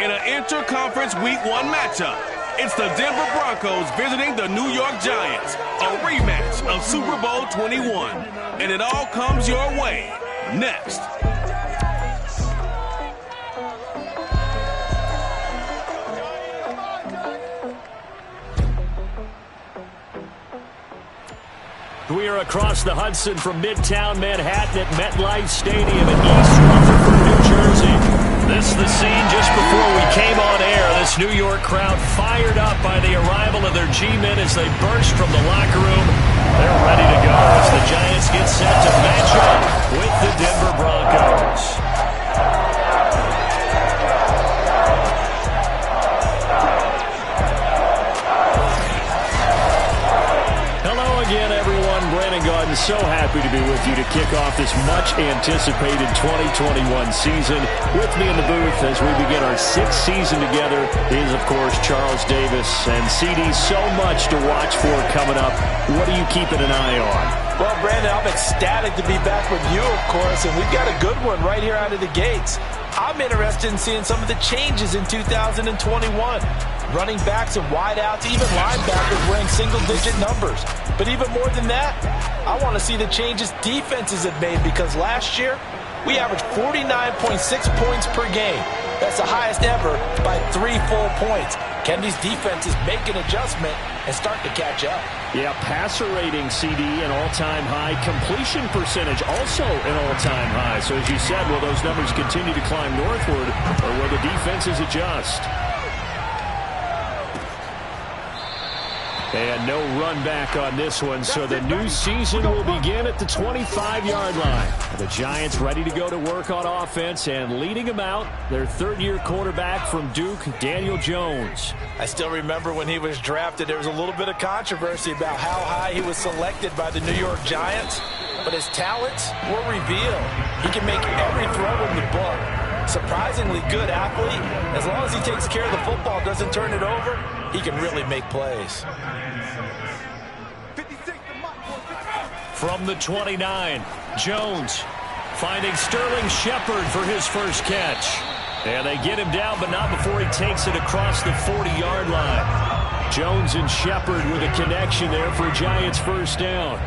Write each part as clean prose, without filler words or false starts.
in an interconference Week 1 matchup. It's the Denver Broncos visiting the New York Giants, a rematch of Super Bowl 21. And it all comes your way next. We are across the Hudson from Midtown Manhattan at MetLife Stadium in East Rutherford, New Jersey. This is the scene just before we came on air. This New York crowd fired up by the arrival of their G-men as they burst from the locker room. They're ready to go as the Giants get set to match up with the Denver Broncos. Again, everyone, Brandon Gaudin, so happy to be with you to kick off this much-anticipated 2021 season. With me in the booth as we begin our sixth season together is, of course, Charles Davis. And CD, so much to watch for coming up. What are you keeping an eye on? Well, Brandon, I'm ecstatic to be back with you, of course, and we've got a good one right here out of the gates. I'm interested in seeing some of the changes in 2021. Running backs and wideouts, even linebackers wearing single-digit numbers. But even more than that, I want to see the changes defenses have made, because last year we averaged 49.6 points per game. That's the highest ever by 3 full points. Can these defenses make an adjustment and start to catch up? Yeah, passer rating, CD, an all-time high. Completion percentage, also an all-time high. So as you said, will those numbers continue to climb northward, or will the defenses adjust? And no run back on this one, so the new season will begin at the 25-yard line. The Giants ready to go to work on offense, and leading them out, their third-year quarterback from Duke, Daniel Jones. I still remember when he was drafted, there was a little bit of controversy about how high he was selected by the New York Giants, but his talents were revealed. He can make every throw in the book. Surprisingly good athlete. As long as he takes care of the football, doesn't turn it over, he can really make plays. From the 29, Jones finding Sterling Shepard for his first catch. And they get him down, but not before he takes it across the 40-yard line. Jones and Shepard with a connection there for Giants first down.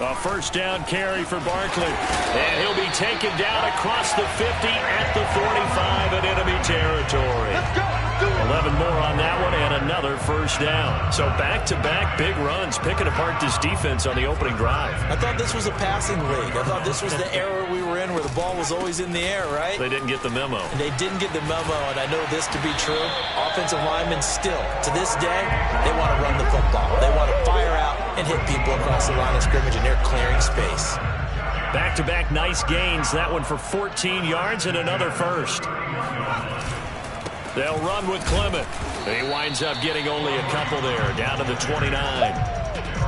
A first down carry for Barkley. And he'll be taken down across the 50 at the 45 in enemy territory. 11 more on that one and another first down. So back-to-back big runs, picking apart this defense on the opening drive. I thought this was a passing league. I thought this was the era we were in where the ball was always in the air, right? They didn't get the memo. And they didn't get the memo, and I know this to be true. Offensive linemen still, to this day, they want to run the football. They want to fire out and hit people across the line of scrimmage, and they're clearing space. Back-to-back nice gains. That one for 14 yards and another first. They'll run with Clement. He winds up getting only a couple there, down to the 29.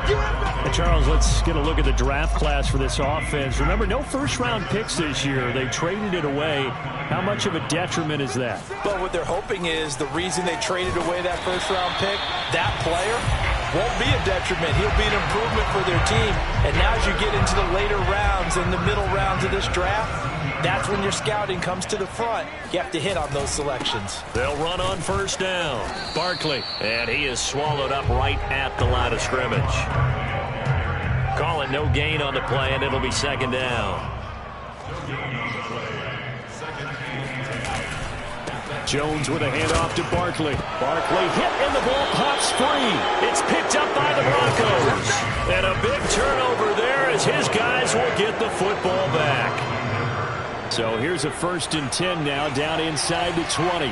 Hey, Charles, let's get a look at the draft class for this offense. Remember, no first-round picks this year. They traded it away. How much of a detriment is that? But what they're hoping is the reason they traded away that first-round pick, that player won't be a detriment. He'll be an improvement for their team. And now as you get into the later rounds and the middle rounds of this draft, that's when your scouting comes to the front. You have to hit on those selections. They'll run on first down. Barkley. And he is swallowed up right at the line of scrimmage. Call it no gain on the play, and it'll be second down. Jones with a handoff to Barkley. Barkley hit and the ball pops free. It's picked up by the Broncos. And a big turnover there as his guys will get the football back. So here's a 1st and 10 now, down inside the 20.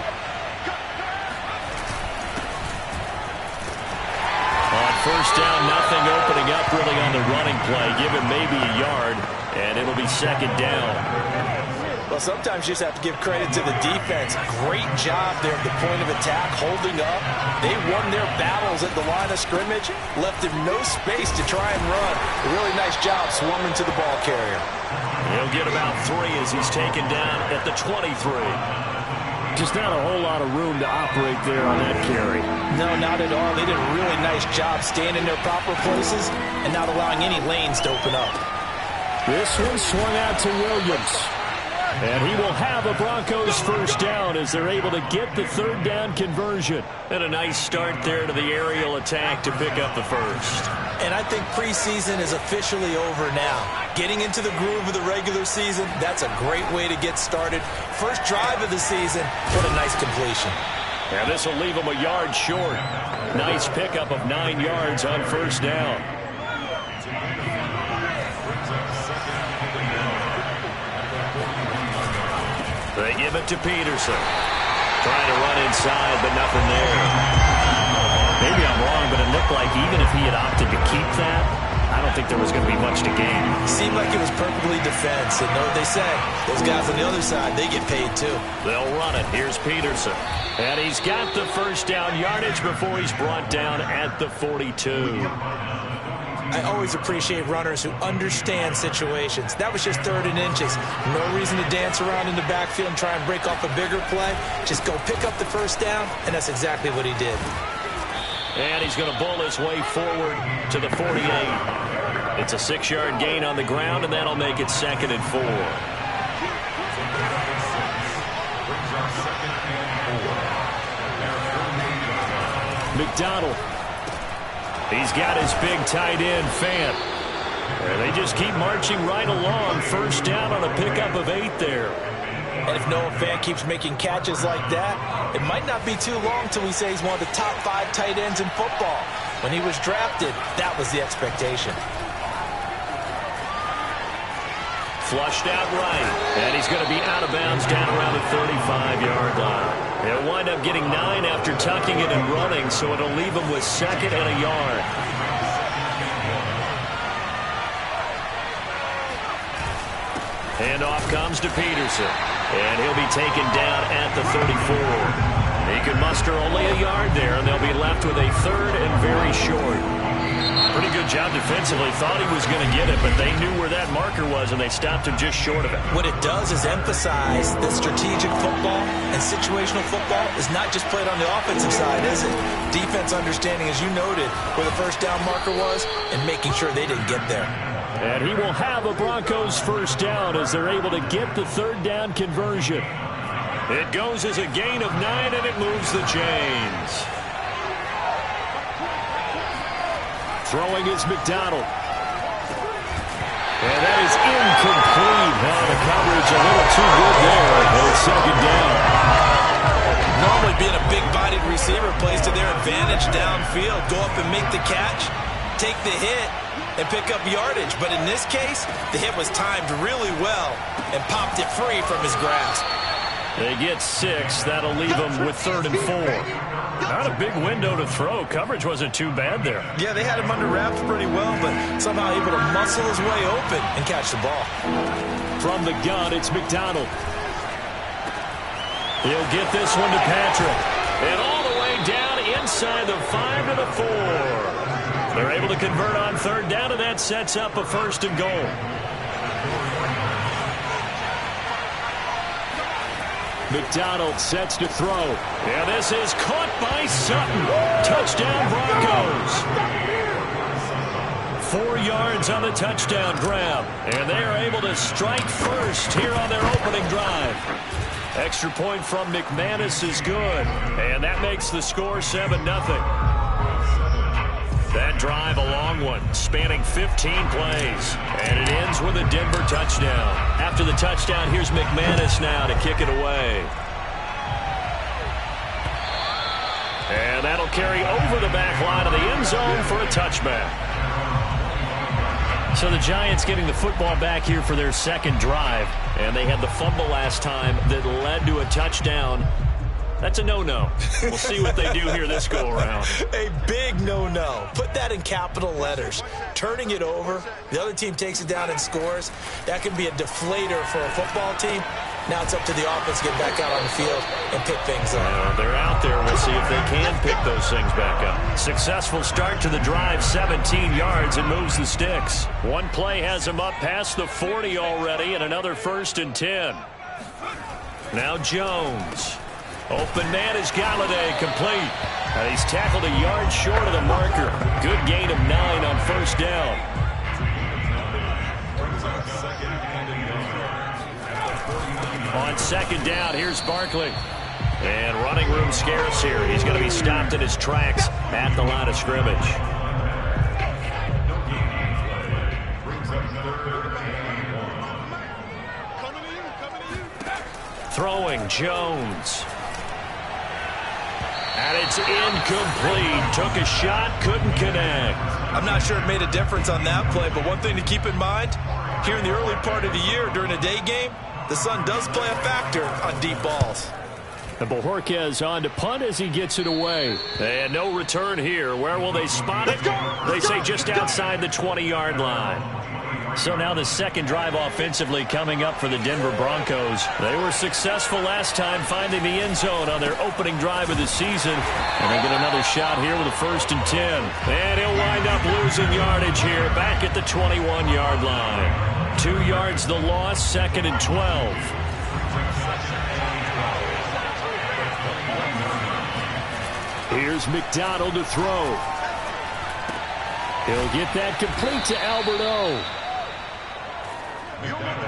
On first down, nothing opening up really on the running play. Give him maybe a yard, and it'll be second down. Well, sometimes you just have to give credit to the defense. Great job there at the point of attack, holding up. They won their battles at the line of scrimmage, left him no space to try and run. A really nice job swarming to the ball carrier. He'll get about 3 as he's taken down at the 23. Just not a whole lot of room to operate there on that carry. No, not at all. They did a really nice job staying in their proper places and not allowing any lanes to open up. This one swung out to Williams. And he will have a Broncos first down as they're able to get the third down conversion. And a nice start there to the aerial attack to pick up the first. And I think preseason is officially over now. Getting into the groove of the regular season, that's a great way to get started. First drive of the season, what a nice completion. And this will leave him a yard short. Nice pickup of 9 yards on first down. They give it to Peterson. Trying to run inside, but nothing there. Maybe I'm wrong, but it looked like even if he had opted to keep that, I don't think there was going to be much to gain. Seemed like it was perfectly defense. And know what they say, those guys on the other side, they get paid too. They'll run it. Here's Peterson. And he's got the first down yardage before he's brought down at the 42. I always appreciate runners who understand situations. That was just 3rd and inches. No reason to dance around in the backfield and try and break off a bigger play. Just go pick up the first down, and that's exactly what he did. And he's going to bull his way forward to the 48. It's a 6-yard gain on the ground, and that'll make it 2nd and 4. McDonald. He's got his big tight end, Fant. And they just keep marching right along. First down on a pickup of 8 there. And if Noah Fant keeps making catches like that, it might not be too long till we say he's one of the top 5 tight ends in football. When he was drafted, that was the expectation. Flushed out right. And he's going to be out of bounds down around the 35-yard line. They'll wind up getting 9 after tucking it and running, so it'll leave him with 2nd and a yard. Handoff comes to Peterson, and he'll be taken down at the 34. He can muster only a yard there, and they'll be left with a 3rd and very short. Pretty good job defensively. Thought he was going to get it, but they knew where that marker was, and they stopped him just short of it. What it does is emphasize that strategic football and situational football is not just played on the offensive side, is it? Defense understanding, as you noted, where the first down marker was and making sure they didn't get there. And he will have a Broncos first down as they're able to get the 3rd down conversion. It goes as a gain of 9, and it moves the chains. Throwing is McDonald. And that is incomplete. The coverage a little too good there. And it's 2nd down. Normally being a big-bodied receiver plays to their advantage downfield. Go up and make the catch, take the hit, and pick up yardage. But in this case, the hit was timed really well and popped it free from his grasp. They get 6. That'll leave them with 3rd and 4. Not a big window to throw. Coverage wasn't too bad there. Yeah, they had him under wraps pretty well, but somehow able to muscle his way open and catch the ball. From the gun, it's McDonald. He'll get this one to Patrick. And all the way down inside the 5 to the 4. They're able to convert on 3rd down, and that sets up a 1st and goal. McDonald sets to throw. And this is caught by Sutton. Touchdown Broncos. 4 yards on the touchdown grab. And they are able to strike first here on their opening drive. Extra point from McManus is good. And that makes the score 7-0. That drive, a long one, spanning 15 plays. And it ends with a Denver touchdown. After the touchdown, here's McManus now to kick it away. And that'll carry over the back line of the end zone for a touchback. So the Giants getting the football back here for their 2nd drive. And they had the fumble last time that led to a touchdown. That's a no-no. We'll see what they do here this go-around. A big no-no. Put that in capital letters. Turning it over, the other team takes it down and scores. That can be a deflator for a football team. Now it's up to the offense to get back out on the field and pick things up. They're out there. We'll see if they can pick those things back up. Successful start to the drive, 17 yards, and moves the sticks. One play has them up past the 40 already, and another 1st and 10. Now Jones. Open man is Galladay, complete. And he's tackled a yard short of the marker. Good gain of 9 on 1st down. on second down. Here's Barkley. And running room scarce here. He's going to be stopped in his tracks at the line of scrimmage. Throwing Jones. And it's incomplete. Took a shot, couldn't connect. I'm not sure it made a difference on that play, but one thing to keep in mind, here in the early part of the year during a day game, the sun does play a factor on deep balls. And Bojorquez on to punt as he gets it away. And no return here. Where will they spot it? They say just outside the 20-yard line. So now the second drive offensively coming up for the Denver Broncos. They were successful last time finding the end zone on their opening drive of the season. And they get another shot here with a 1st and 10. And he'll wind up losing yardage here back at the 21-yard line. 2 yards the loss, 2nd and 12. Here's McDonald to throw. He'll get that complete to Albert O.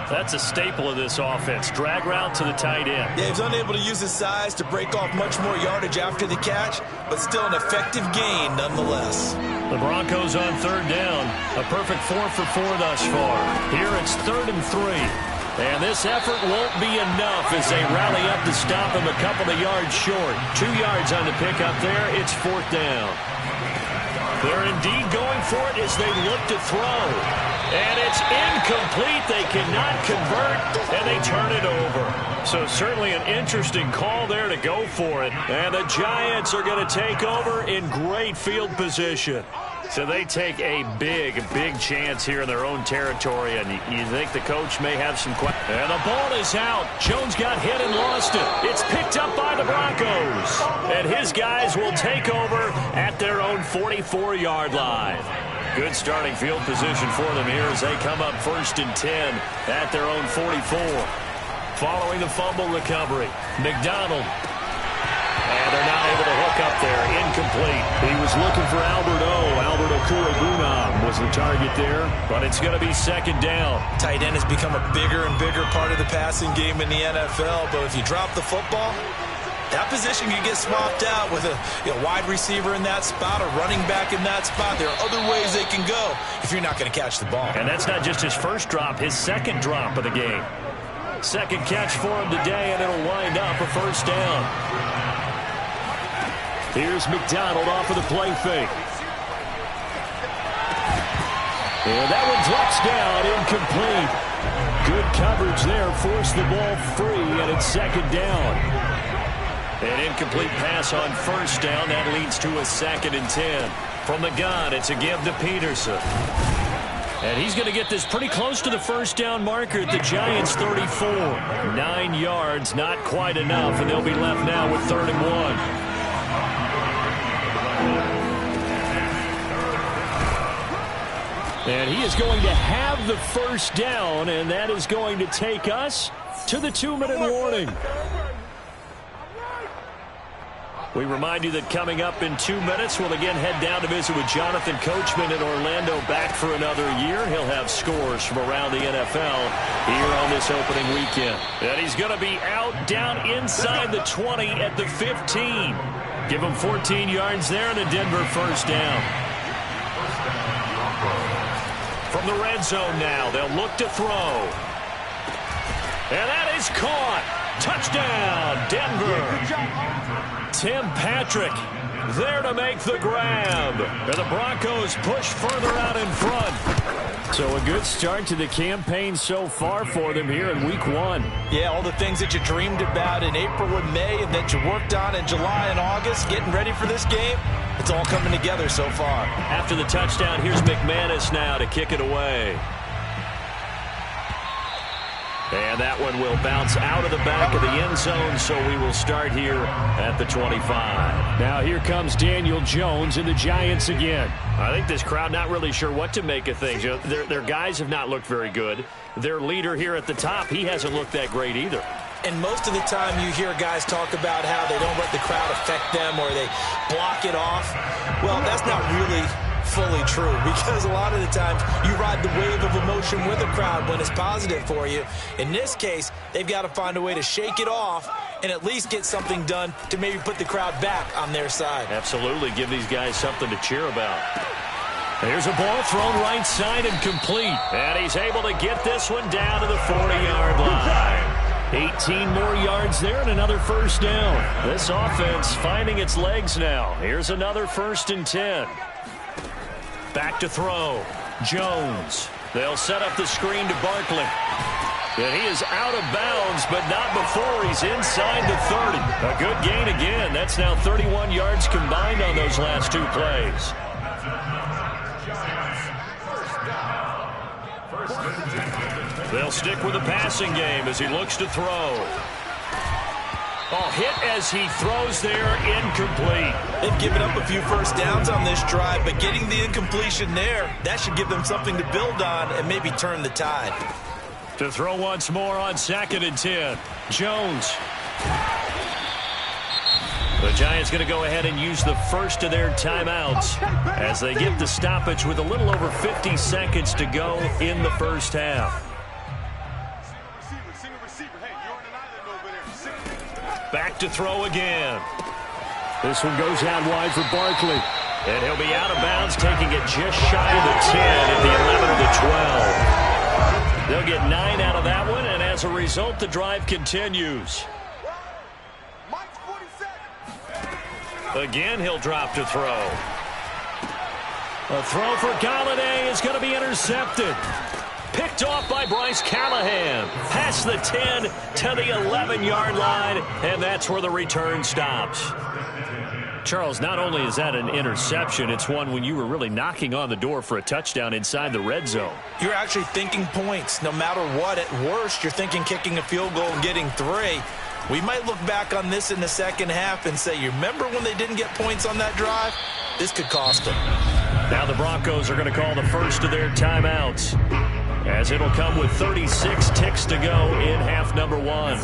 That's a staple of this offense. Drag route to the tight end. Yeah, he's unable to use his size to break off much more yardage after the catch, but still an effective gain nonetheless. The Broncos on 3rd down. A perfect 4 for 4 thus far. Here it's 3rd and 3. And this effort won't be enough as they rally up to stop him a couple of yards short. 2 yards on the pickup there. It's 4th down. They're indeed going for it as they look to throw. And it's incomplete. They cannot convert, and they turn it over. So certainly an interesting call there to go for it. And the Giants are going to take over in great field position. So they take a big chance here in their own territory, and you think the coach may have some questions. And the ball is out. Jones got hit and lost it. It's picked up by the Broncos. And his guys will take over at their own 44-yard line. Good starting field position for them here as they come up 1st and 10 at their own 44. Following the fumble recovery, McDonald. And they're not able to hook up there. Incomplete. He was looking for Albert O. Albert Okwuegbunam was the target there, but it's going to be 2nd down. Tight end has become a bigger and bigger part of the passing game in the NFL, but if you drop the football, that position can get swapped out with a wide receiver in that spot, a running back in that spot. There are other ways they can go if you're not going to catch the ball. And that's not just his first drop, his 2nd drop of the game. 2nd catch for him today, and it'll wind up a 1st down. Here's McDonald off of the play fake. And that one drops down, incomplete. Good coverage there, forced the ball free, and it's 2nd down. An incomplete pass on 1st down. That leads to a 2nd and 10. From the gun, it's a give to Peterson. And he's going to get this pretty close to the 1st down marker at the Giants' 34. 9 yards, not quite enough, and they'll be left now with 3rd and 1. And he is going to have the 1st down, and that is going to take us to the 2-minute warning. We remind you that coming up in 2 minutes, we'll again head down to visit with Jonathan Coachman in Orlando, back for another year. He'll have scores from around the NFL here on this opening weekend. And he's going to be out down inside the 20 at the 15. Give him 14 yards there and a Denver 1st down. From the red zone now, they'll look to throw. And that is caught. Touchdown, Denver. Tim Patrick there to make the grab. And the Broncos push further out in front. So a good start to the campaign so far for them here in week 1. Yeah, all the things that you dreamed about in April and May and that you worked on in July and August, getting ready for this game, it's all coming together so far. After the touchdown, here's McManus now to kick it away. And that one will bounce out of the back of the end zone, so we will start here at the 25. Now here comes Daniel Jones and the Giants again. I think this crowd not really sure what to make of things. You know, their guys have not looked very good. Their leader here at the top, he hasn't looked that great either. And most of the time you hear guys talk about how they don't let the crowd affect them or they block it off. Well, that's not really fully true, because a lot of the times you ride the wave of emotion with a crowd when it's positive for you. In this case, they've got to find a way to shake it off and at least get something done to maybe put the crowd back on their side. Absolutely. Give these guys something to cheer about. There's a ball thrown right side and complete. And he's able to get this one down to the 40-yard line. 18 more yards there and another first down. This offense finding its legs now. Here's another 1st and 10. Back to throw. Jones. They'll set up the screen to Barkley. And he is out of bounds, but not before he's inside the 30. A good gain again. That's now 31 yards combined on those last 2 plays. They'll stick with the passing game as he looks to throw. Oh, hit as he throws there, incomplete. They've given up a few first downs on this drive, but getting the incompletion there, that should give them something to build on and maybe turn the tide. To throw once more on 2nd and 10. Jones. The Giants going to go ahead and use the first of their timeouts as they get the stoppage with a little over 50 seconds to go in the first half. Back to throw again. This one goes out wide for Barkley. And he'll be out of bounds, taking it just shy of the 10 at the 11 of the 12. They'll get 9 out of that one, and as a result, the drive continues. Again, he'll drop to throw. A throw for Galladay is going to be intercepted. Picked off by Bryce Callahan. Past the 10 to the 11-yard line, and that's where the return stops. Charles, not only is that an interception, it's one when you were really knocking on the door for a touchdown inside the red zone. You're actually thinking points. No matter what, at worst, you're thinking kicking a field goal and getting 3. We might look back on this in the second half and say, you remember when they didn't get points on that drive? This could cost them. Now the Broncos are going to call the first of their timeouts, as it'll come with 36 ticks to go in half number 1.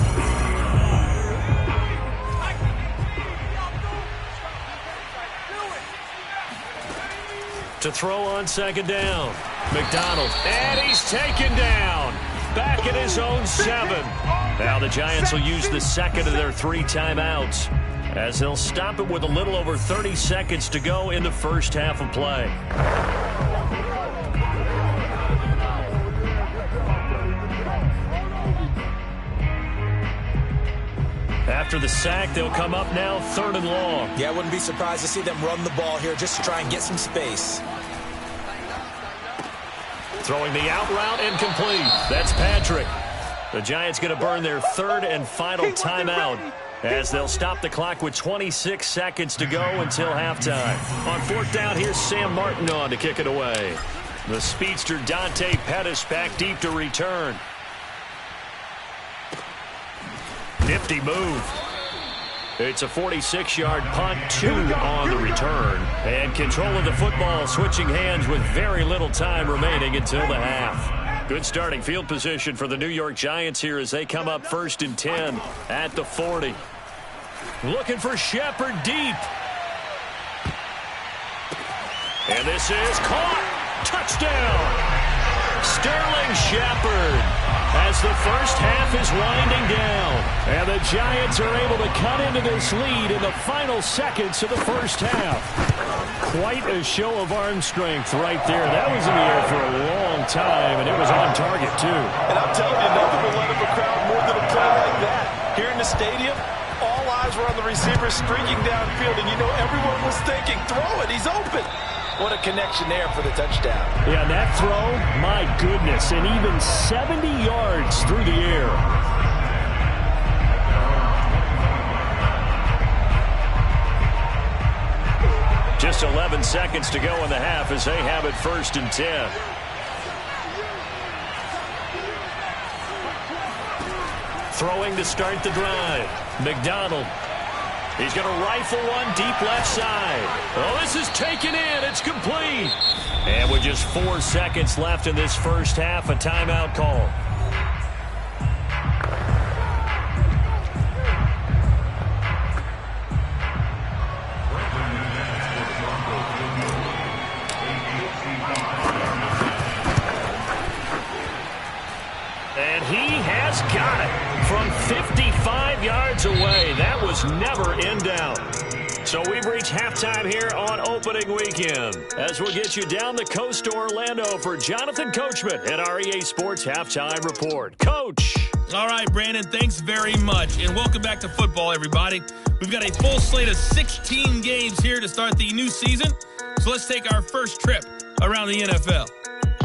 To throw on 2nd down. McDonald. And he's taken down. Back at his own 7. Now the Giants will use the second of their 3 timeouts, as they'll stop it with a little over 30 seconds to go in the first half of play. After the sack, they'll come up now 3rd and long. Yeah, I wouldn't be surprised to see them run the ball here just to try and get some space. Throwing the out route, incomplete. That's Patrick. The Giants going to burn their 3rd and final timeout, as they'll stop the clock with 26 seconds to go until halftime. On 4th down, here's Sam Martin on to kick it away. The speedster Dante Pettis back deep to return. Nifty move. It's a 46-yard punt, 2 on the return. And control of the football switching hands with very little time remaining until the half. Good starting field position for the New York Giants here as they come up 1st and 10 at the 40. Looking for Shepard deep. And this is caught. Touchdown. Sterling Shepard, as the first half is winding down. And the Giants are able to cut into this lead in the final seconds of the first half. Quite a show of arm strength right there. That was in the air for a long time, and it was on target, too. And I'm telling you, nothing will let up a crowd more than a play like that. Here in the stadium, all eyes were on the receiver streaking downfield, and you know everyone was thinking, throw it, he's open. What a connection there for the touchdown. Yeah, that throw, my goodness, and even 70 yards through the air. Just 11 seconds to go in the half as they have it 1st and 10. Throwing to start the drive. McDonald. He's going to rifle one deep left side. Oh, this is taken in. It's complete. And with just 4 seconds left in this first half, a timeout call. just got it from 55 yards away. That was never in doubt. So we've reached halftime here on opening weekend. As we'll get you down the coast to Orlando for Jonathan Coachman at our EA Sports Halftime Report. Coach. All right, Brandon, thanks very much. And welcome back to football, everybody. We've got a full slate of 16 games here to start the new season. So let's take our first trip around the NFL.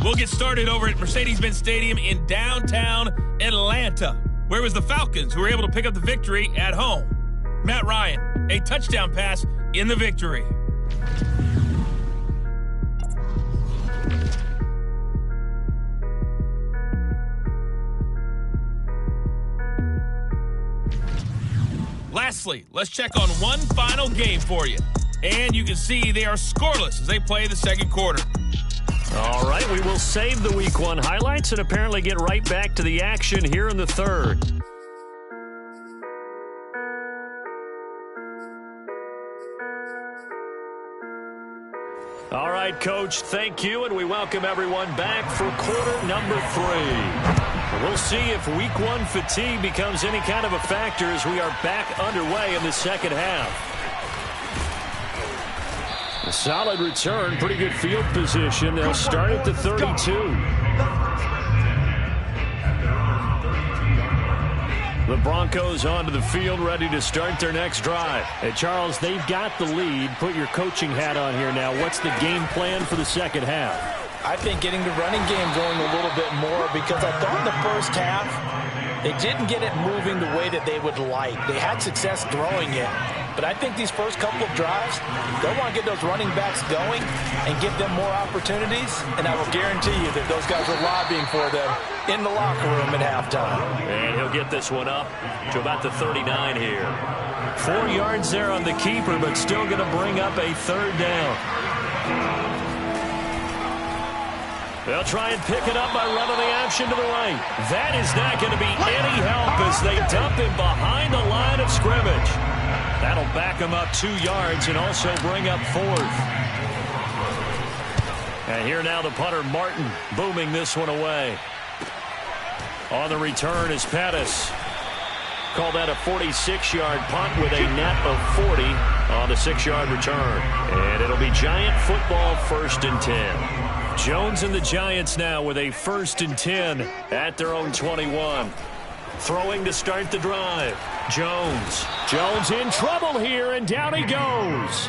We'll get started over at Mercedes-Benz Stadium in downtown Atlanta, where it was the Falcons who were able to pick up the victory at home. Matt Ryan, a touchdown pass in the victory. Lastly, let's check on one final game for you. And you can see they are scoreless as they play the second quarter. All right, we will save the Week 1 highlights and apparently get right back to the action here in the third. All right, Coach, thank you, and we welcome everyone back for quarter number 3. We'll see if Week 1 fatigue becomes any kind of a factor as we are back underway in the second half. A solid return, pretty good field position. They'll start at the 32. The Broncos onto the field, ready to start their next drive. Hey, Charles, they've got the lead. Put your coaching hat on here now. What's the game plan for the second half? I think getting the running game going a little bit more, because I thought in the first half they didn't get it moving the way that they would like. They had success throwing it, but I think these first couple of drives, they'll want to get those running backs going and give them more opportunities, and I will guarantee you that those guys are lobbying for them in the locker room at halftime. And he'll get this one up to about the 39 here. 4 yards there on the keeper, but still going to bring up a third down. They'll try and pick it up by running the option to the right. That is not going to be any help as they dump him behind the line of scrimmage. That'll back him up 2 yards and also bring up fourth. And here now the punter, Martin, booming this one away. On the return is Pettis. Call that a 46-yard punt with a net of 40 on the 6-yard return. And it'll be Giant football, 1st and 10. Jones and the Giants now with a 1st and 10 at their own 21. Throwing to start the drive. Jones in trouble here, and down he goes.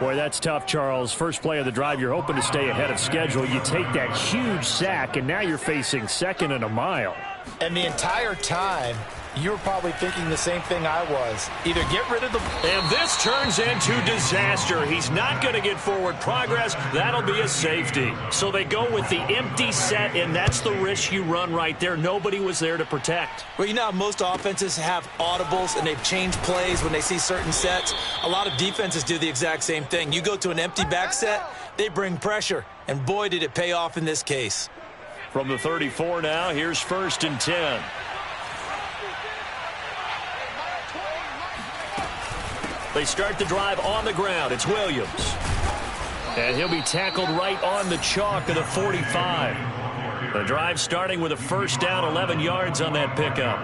Boy, that's tough, Charles. First play of the drive, you're hoping to stay ahead of schedule. You take that huge sack, and now you're facing 2nd and a mile. And the entire time, you were probably thinking the same thing I was. Either get rid of the... And this turns into disaster. He's not going to get forward progress. That'll be a safety. So they go with the empty set, and that's the risk you run right there. Nobody was there to protect. Well, you know how most offenses have audibles, and they've changed plays when they see certain sets. A lot of defenses do the exact same thing. You go to an empty back set, they bring pressure. And boy, did it pay off in this case. From the 34 now, here's 1st and 10. They start the drive on the ground. It's Williams. And he'll be tackled right on the chalk of the 45. The drive starting with a 1st down, 11 yards on that pickup.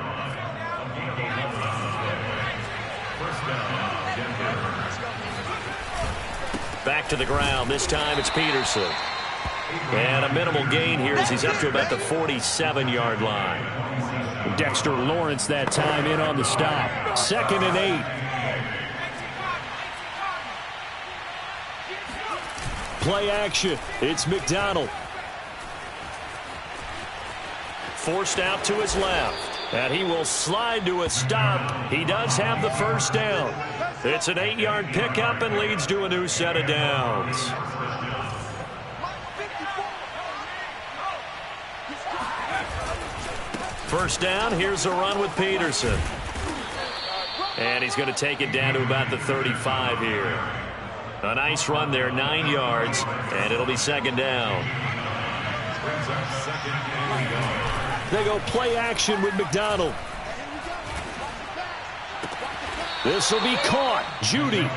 Back to the ground. This time it's Peterson. And a minimal gain here as he's up to about the 47-yard line. Dexter Lawrence that time in on the stop. 2nd and 8. Play action. It's McDonald. Forced out to his left. And he will slide to a stop. He does have the 1st down. It's an 8-yard pickup and leads to a new set of downs. First down, here's a run with Peterson. And he's going to take it down to about the 35 here. A nice run there, 9 yards, and it'll be 2nd down. They go play action with McDonald. This will be caught. Judy.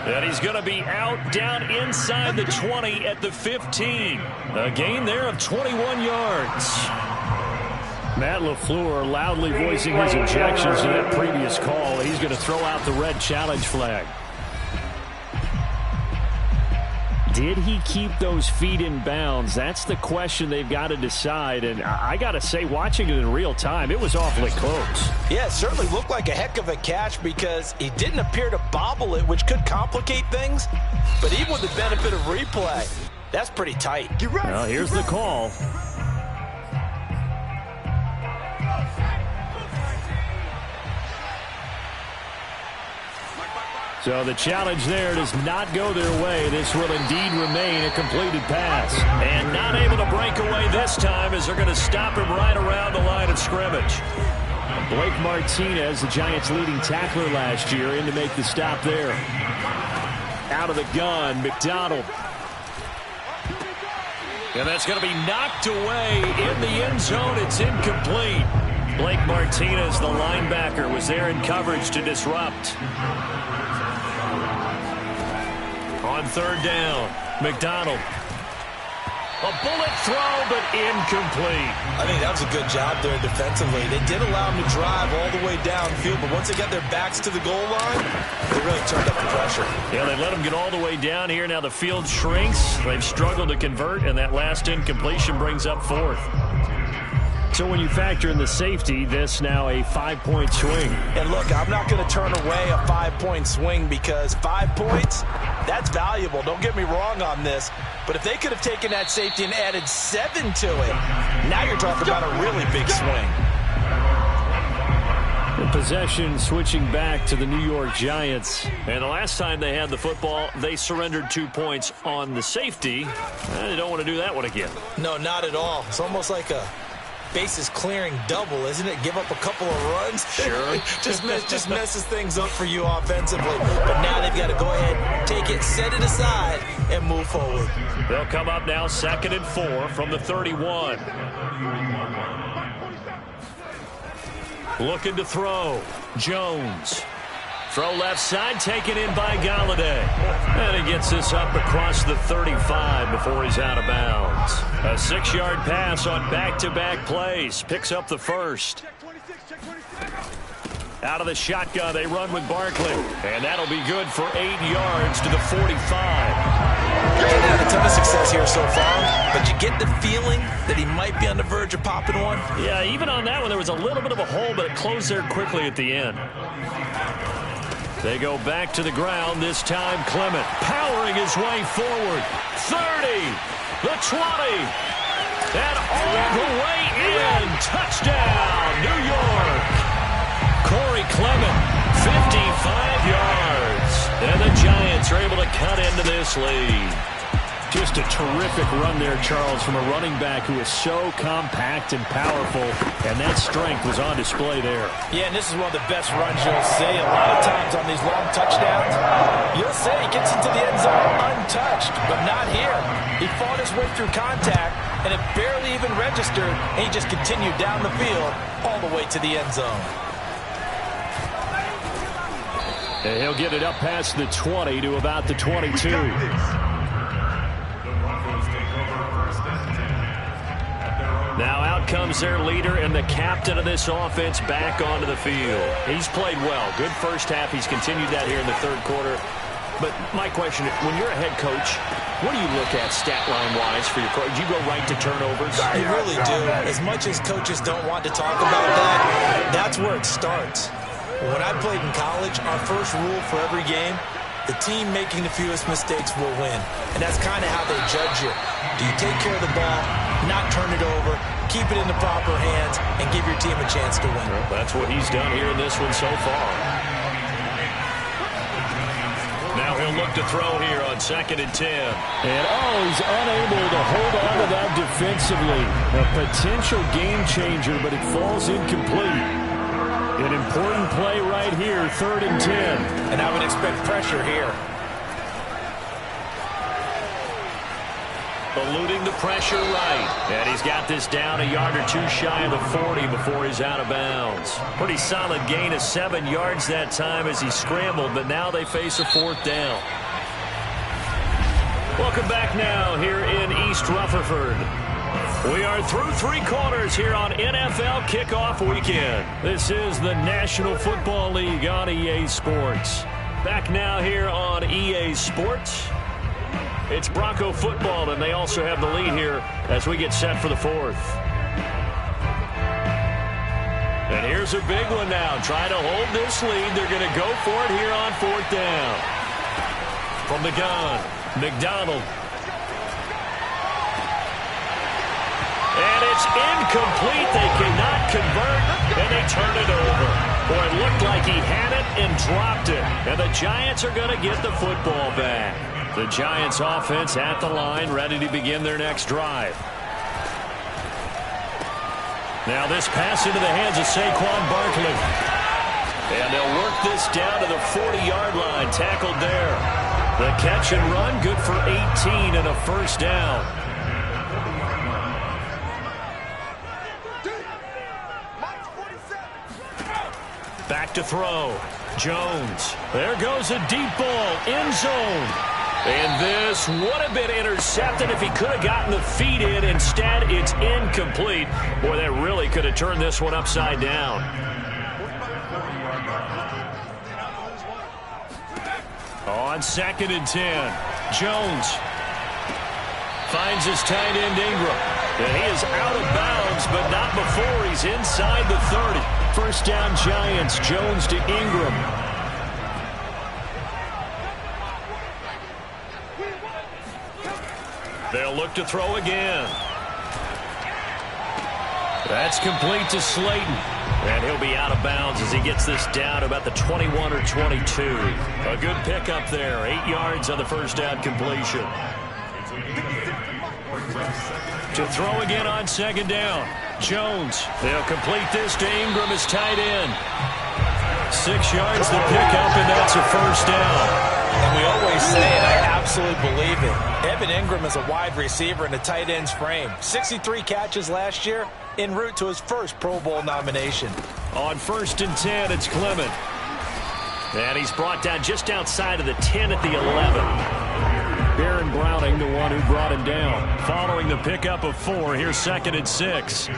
And he's going to be out down inside the 20 at the 15. A gain there of 21 yards. Matt LaFleur loudly voicing his objections to that previous call. He's going to throw out the red challenge flag. Did he keep those feet in bounds? That's the question they've got to decide. And I got to say, watching it in real time, it was awfully close. Yeah, it certainly looked like a heck of a catch because he didn't appear to bobble it, which could complicate things. But even with the benefit of replay, that's pretty tight. Well, here's the call. So the challenge there does not go their way. This will indeed remain a completed pass. And not able to break away this time as they're going to stop him right around the line of scrimmage. Blake Martinez, the Giants' leading tackler last year, in to make the stop there. Out of the gun, McDonald. And that's going to be knocked away in the end zone. It's incomplete. Blake Martinez, the linebacker, was there in coverage to disrupt. On third down, McDonald. A bullet throw, but incomplete. I think that was a good job there defensively. They did allow him to drive all the way downfield, but once they got their backs to the goal line, they really turned up the pressure. Yeah, they let him get all the way down here. Now the field shrinks. They've struggled to convert, and that last incompletion brings up fourth. So when you factor in the safety, this now a 5-point swing. And look, I'm not going to turn away a 5-point swing because 5 points, that's valuable. Don't get me wrong on this. But if they could have taken that safety and added 7 to it, now you're talking about a really big swing. The possession switching back to the New York Giants. And the last time they had the football, they surrendered 2 points on the safety. They don't want to do that one again. No, not at all. It's almost like a bases clearing double, isn't it? Give up a couple of runs. Sure. just messes things up for you offensively. But now they've got to go ahead, take it, set it aside, and move forward. They'll come up now 2nd and 4 from the 31. Looking to throw. Jones. Throw left side, taken in by Galladay. And he gets this up across the 35 before he's out of bounds. A 6-yard pass on back-to-back plays. Picks up the first. Out of the shotgun, they run with Barkley. And that'll be good for 8 yards to the 45. He hasn't had a ton of success here so far, but you get the feeling that he might be on the verge of popping one. Yeah, even on that one, there was a little bit of a hole, but it closed there quickly at the end. They go back to the ground, this time Clement powering his way forward. 30, the 20, and all the way in. Touchdown, New York. Corey Clement, 55 yards. And the Giants are able to cut into this lead. Just a terrific run there, Charles, from a running back who is so compact and powerful, and that strength was on display there. Yeah, and this is one of the best runs you'll see. A lot of times on these long touchdowns, you'll say he gets into the end zone untouched, but not here. He fought his way through contact, and it barely even registered, and he just continued down the field all the way to the end zone. And he'll get it up past the 20 to about the 22. Now out comes their leader and the captain of this offense back onto the field. He's played well. Good first half. He's continued that here in the third quarter. But my question, when you're a head coach, what do you look at stat line-wise for your coach? Do you go right to turnovers? I really do. As much as coaches don't want to talk about that, that's where it starts. When I played in college, our first rule for every game, the team making the fewest mistakes will win. And that's kind of how they judge you. Do you take care of the ball, not turn it over, keep it in the proper hands, and give your team a chance to win? Well, that's what he's done here in this one so far. Now he'll look to throw here on 2nd and 10. And, he's unable to hold on to that defensively. A potential game changer, but it falls incomplete. An important play right here, 3rd and 10. And I would expect pressure here. Eluding the pressure right. And he's got this down a yard or two shy of the 40 before he's out of bounds. Pretty solid gain of 7 yards that time as he scrambled, but now they face a 4th down. Welcome back now here in East Rutherford. We are through 3 quarters here on NFL Kickoff Weekend. This is the National Football League on EA Sports. Back now here on EA Sports. It's Bronco football, and they also have the lead here as we get set for the 4th. And here's a big one now. Trying to hold this lead. They're going to go for it here on 4th down. From the gun, McDonald. And it's incomplete. They cannot convert, and they turn it over. Boy, it looked like he had it and dropped it. And the Giants are going to get the football back. The Giants offense at the line, ready to begin their next drive. Now this pass into the hands of Saquon Barkley. And they'll work this down to the 40-yard line, tackled there. The catch and run, good for 18 and a first down. Back to throw. Jones. There goes a deep ball. End zone. And this would have been intercepted if he could have gotten the feet in. Instead, it's incomplete. Boy, that really could have turned this one upside down. On 2nd and 10. Jones finds his tight end Ingram. And he is out of bounds, but not before he's inside the 30. First down Giants, Jones to Ingram. They'll look to throw again. That's complete to Slayton. And he'll be out of bounds as he gets this down about the 21 or 22. A good pickup there. 8 yards on the first down completion. To throw again on 2nd down. Jones. They'll complete this to Ingram as tight end. 6 yards to pick up, and that's a first down. And we always say, and I absolutely believe it, Evan Ingram is a wide receiver in a tight end's frame. 63 catches last year, en route to his first Pro Bowl nomination. On 1st and 10, it's Clement. And he's brought down just outside of the 10 at the 11. Baron Browning, the one who brought him down. Following the pickup of 4, here's 2nd and 6.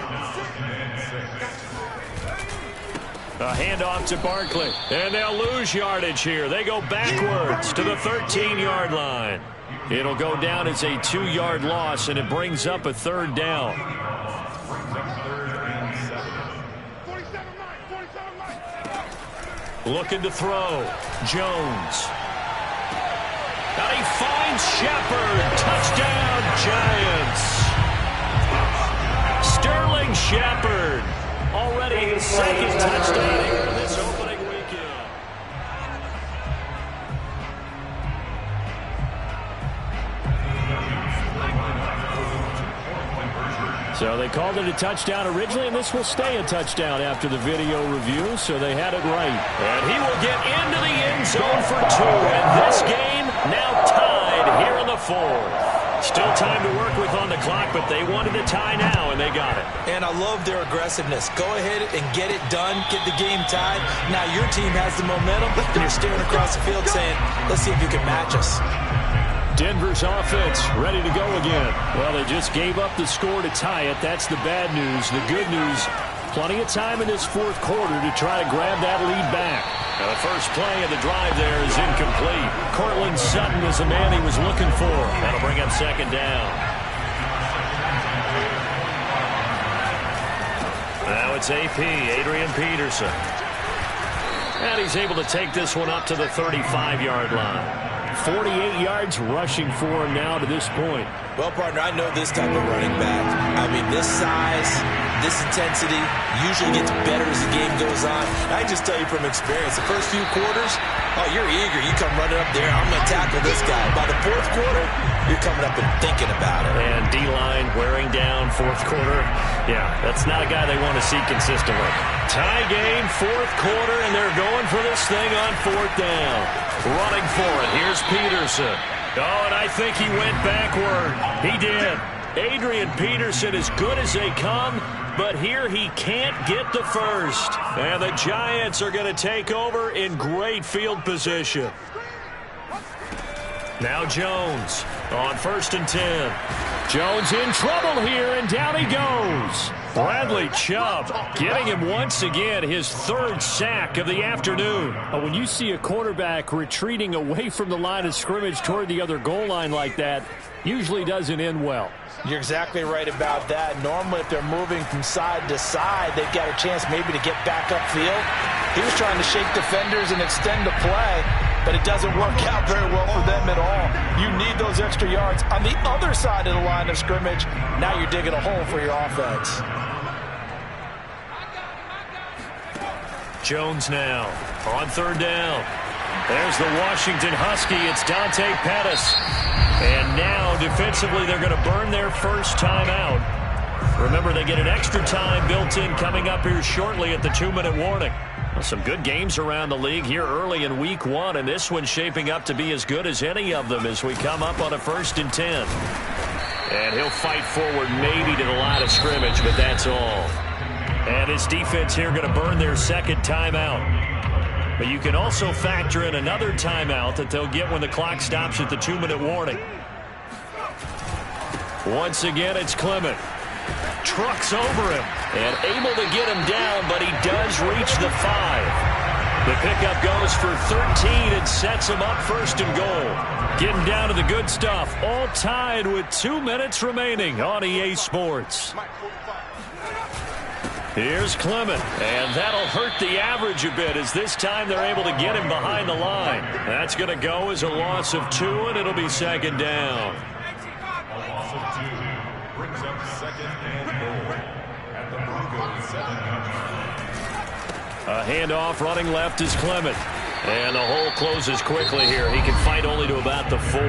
A handoff to Barkley. And they'll lose yardage here. They go backwards to the 13-yard line. It'll go down as a 2-yard loss, and it brings up a 3rd down. Looking to throw. Jones. And he finds Shepard. Touchdown, Giants. Sterling Shepard. Already his 2nd touchdown here this opening weekend. So they called it a touchdown originally, and this will stay a touchdown after the video review, so they had it right. And he will get into the end zone for 2, and this game now tied here in the 4th. Still time to work with on the clock, but they wanted to tie now, and they got it. And I love their aggressiveness. Go ahead and get it done, get the game tied. Now your team has the momentum, and you're staring across the field saying, let's see if you can match us. Denver's offense ready to go again. Well, they just gave up the score to tie it. That's the bad news. The good news, plenty of time in this 4th quarter to try to grab that lead back. Now the first play of the drive there is incomplete. Cortland Sutton is the man he was looking for. That'll bring up 2nd down. Now it's AP, Adrian Peterson. And he's able to take this one up to the 35-yard line. 48 yards rushing for him now to this point. Well, partner, I know this type of running back. I mean, this size, this intensity usually gets better as the game goes on. I just tell you from experience, the first few quarters, oh, you're eager. You come running up there, I'm going to tackle this guy. By the 4th quarter, you're coming up and thinking about it. And D-line wearing down 4th quarter. Yeah, that's not a guy they want to see consistently. Tie game, 4th quarter, and they're going for this thing on 4th down. Running for it. Here's Peterson. Oh, and I think he went backward. He did. Adrian Peterson as good as they come, but here he can't get the first. And the Giants are going to take over in great field position. Now Jones on 1st and 10. Jones in trouble here, and down he goes. Bradley Chubb getting him once again his third sack of the afternoon. When you see a quarterback retreating away from the line of scrimmage toward the other goal line like that, usually doesn't end well. You're exactly right about that. Normally, if they're moving from side to side, they've got a chance maybe to get back upfield. He was trying to shake defenders and extend the play, but it doesn't work out very well for them at all. You need those extra yards on the other side of the line of scrimmage. Now you're digging a hole for your offense. Jones now on third down. There's the Washington Husky. It's Dante Pettis. And now, defensively, they're going to burn their first time out. Remember, they get an extra time built in coming up here shortly at the 2-minute warning. Well, some good games around the league here early in week 1, and this one's shaping up to be as good as any of them as we come up on a 1st and 10. And he'll fight forward maybe to the line of scrimmage, but that's all. And his defense here going to burn their second timeout. But you can also factor in another timeout that they'll get when the clock stops at the 2-minute warning. Once again, it's Clement. Trucks over him and able to get him down, but he does reach the 5. The pickup goes for 13 and sets him up 1st and goal. Getting down to the good stuff, all tied with 2 minutes remaining on EA Sports. Here's Clement, and that'll hurt the average a bit as this time they're able to get him behind the line. That's going to go as a loss of 2, and it'll be 2nd down. A loss of 2 brings up 2nd and goal at the Broncos 7. A handoff running left is Clement. And the hole closes quickly here. He can fight only to about the 4.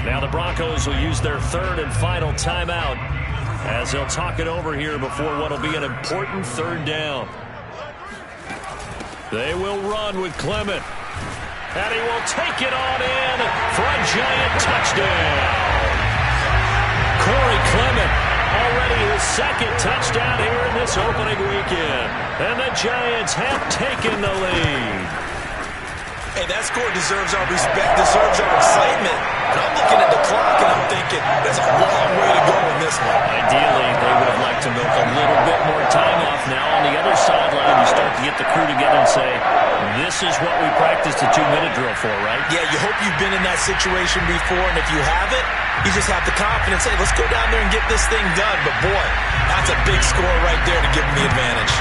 Now the Broncos will use their 3rd and final timeout as they'll talk it over here before what will be an important 3rd down. They will run with Clement. And he will take it on in for a giant touchdown. Corey Clement, already his 2nd touchdown here in this opening weekend. And the Giants have taken the lead. Hey, that score deserves our respect, deserves our excitement. And I'm looking at the clock and I'm thinking, there's a long way to go in this one. Ideally, they would have liked to milk a little bit more time off. Now on the other sideline, you start to get the crew together and say, this is what we practiced a 2-minute drill for, right? Yeah, you hope you've been in that situation before, and if you haven't, you just have the confidence, hey, let's go down there and get this thing done. But boy, that's a big score right there to give them the advantage.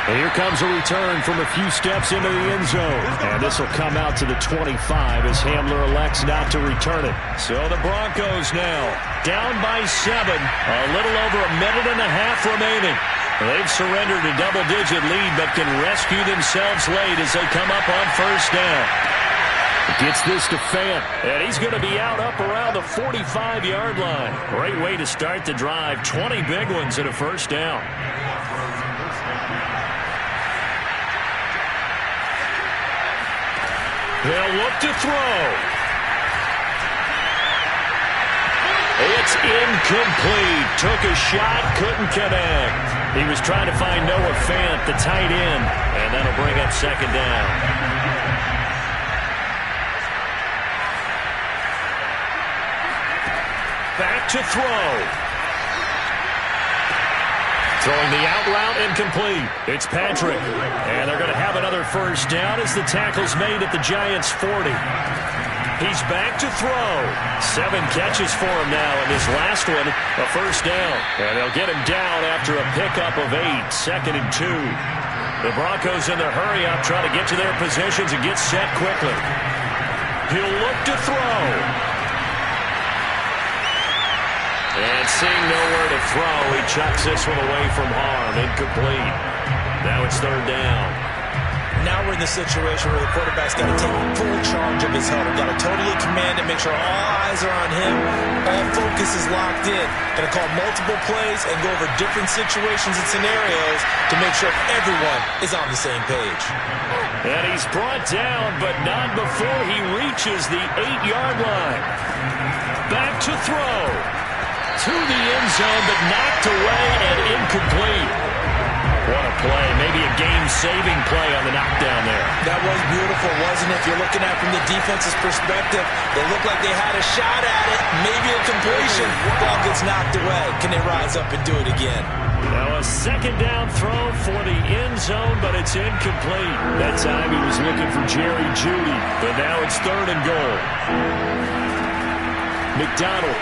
And here comes a return from a few steps into the end zone. And this will come out to the 25 as Hamler elects not to return it. So the Broncos now down by 7. A little over a minute and a half remaining. They've surrendered a double-digit lead but can rescue themselves late as they come up on 1st down. Gets this to Fant. And he's going to be out up around the 45-yard line. Great way to start the drive. 20 big ones at a 1st down. They'll look to throw. It's incomplete. Took a shot, couldn't connect. He was trying to find Noah Fant, the tight end, and that'll bring up 2nd down. Back to throw. Throwing the out route incomplete. It's Patrick. And they're going to have another 1st down as the tackle's made at the Giants' 40. He's back to throw. 7 catches for him now, and this last one, a 1st down. And they'll get him down after a pickup of 8, 2nd and 2. The Broncos in their hurry-up trying to get to their positions and get set quickly. He'll look to throw. And seeing nowhere to throw, he chucks this one away from harm. Incomplete. Now it's 3rd down. Now we're in the situation where the quarterback's got to take full charge of his helmet. Got to totally command it, make sure all eyes are on him. All focus is locked in. Got to call multiple plays and go over different situations and scenarios to make sure everyone is on the same page. And he's brought down, but not before he reaches the 8-yard line. Back to throw. To the end zone, but knocked away and incomplete. What a play. Maybe a game-saving play on the knockdown there. That was beautiful, wasn't it? If you're looking at it from the defense's perspective, they look like they had a shot at it. Maybe a completion. Ball gets knocked away. Can they rise up and do it again? Now a second down throw for the end zone, but it's incomplete. That time he was looking for Jerry Jeudy, but now it's 3rd and goal. McDonald.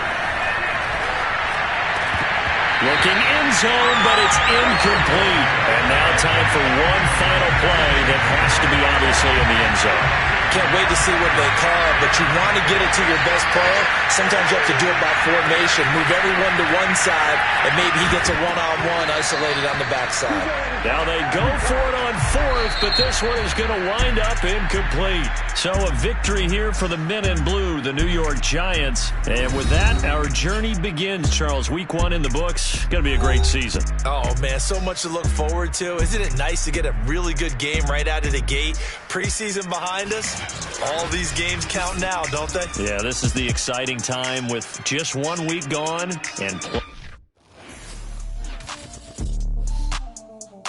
Looking end zone, but it's incomplete. And now time for one final play that has to be obviously in the end zone. Can't wait to see what they call, but you want to get it to your best player. Sometimes you have to do it by formation. Move everyone to one side, and maybe he gets a one-on-one isolated on the backside. Now they go for it on 4th, but this one is going to wind up incomplete. So a victory here for the men in blue, the New York Giants. And with that, our journey begins, Charles. Week 1 in the books. Going to be a great season. Oh, man, so much to look forward to. Isn't it nice to get a really good game right out of the gate? Preseason behind us. All these games count now, don't they? Yeah, this is the exciting time with just 1 week gone and